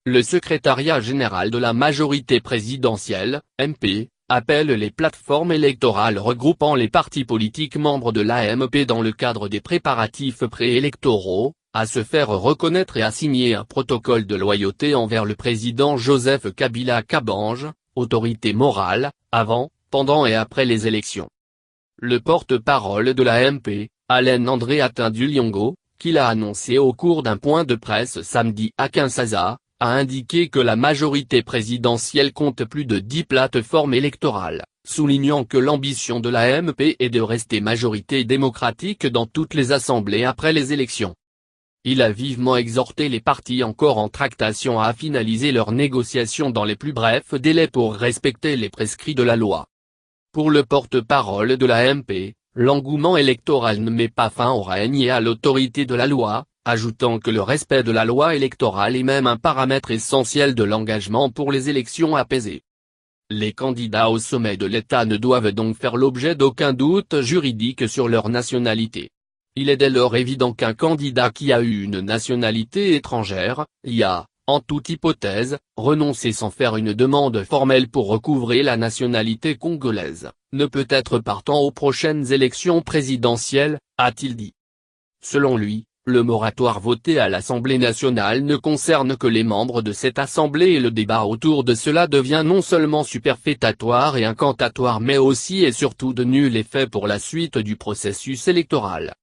Le secrétariat général de la majorité présidentielle, MP, appelle les plateformes électorales regroupant les partis politiques membres de l'AMP dans le cadre des préparatifs préélectoraux, à se faire reconnaître et à signer un protocole de loyauté envers le président Joseph Kabila Kabange, autorité morale, avant, pendant et après les élections. Le porte-parole de l'AMP, Alain André Atindu Liongo, qui l'a annoncé au cours d'un point de presse samedi à Kinshasa, a indiqué que la majorité présidentielle compte plus de 10 plateformes électorales, soulignant que l'ambition de l'AMP est de rester majorité démocratique dans toutes les assemblées après les élections. Il a vivement exhorté les partis encore en tractation à finaliser leurs négociations dans les plus brefs délais pour respecter les prescrits de la loi. Pour le porte-parole de l'AMP, l'engouement électoral ne met pas fin au règne et à l'autorité de la loi, ajoutant que le respect de la loi électorale est même un paramètre essentiel de l'engagement pour les élections apaisées. Les candidats au sommet de l'État ne doivent donc faire l'objet d'aucun doute juridique sur leur nationalité. Il est dès lors évident qu'un candidat qui a eu une nationalité étrangère, y a, en toute hypothèse, renoncé sans faire une demande formelle pour recouvrer la nationalité congolaise, ne peut être partant aux prochaines élections présidentielles, a-t-il dit. Selon lui, le moratoire voté à l'Assemblée nationale ne concerne que les membres de cette assemblée et le débat autour de cela devient non seulement superfétatoire et incantatoire mais aussi et surtout de nul effet pour la suite du processus électoral.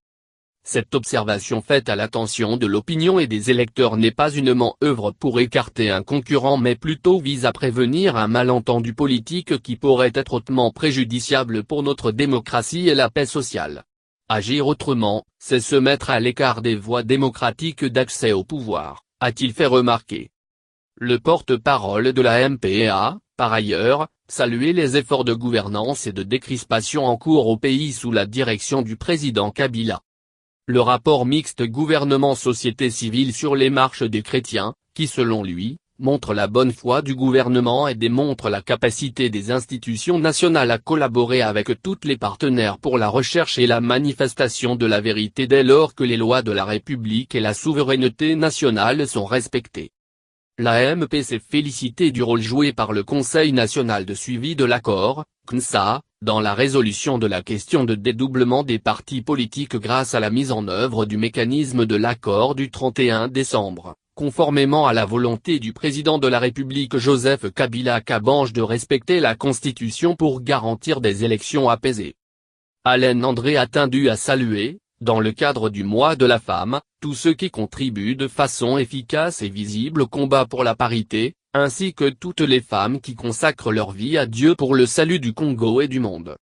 Cette observation faite à l'attention de l'opinion et des électeurs n'est pas uniquement œuvre pour écarter un concurrent mais plutôt vise à prévenir un malentendu politique qui pourrait être hautement préjudiciable pour notre démocratie et la paix sociale. Agir autrement, c'est se mettre à l'écart des voies démocratiques d'accès au pouvoir, a-t-il fait remarquer. Le porte-parole de l'AMP a, par ailleurs, salué les efforts de gouvernance et de décrispation en cours au pays sous la direction du président Kabila. Le rapport mixte gouvernement-société civile sur les marches des chrétiens, qui selon lui, montre la bonne foi du gouvernement et démontre la capacité des institutions nationales à collaborer avec tous les partenaires pour la recherche et la manifestation de la vérité dès lors que les lois de la République et la souveraineté nationale sont respectées. L'AMP s'est félicitée du rôle joué par le Conseil national de suivi de l'accord, CNSA, dans la résolution de la question de dédoublement des partis politiques grâce à la mise en œuvre du mécanisme de l'accord du 31 décembre. Conformément à la volonté du président de la République Joseph Kabila Kabange de respecter la Constitution pour garantir des élections apaisées. Alain André Atindu a salué, dans le cadre du mois de la femme, tous ceux qui contribuent de façon efficace et visible au combat pour la parité, ainsi que toutes les femmes qui consacrent leur vie à Dieu pour le salut du Congo et du monde.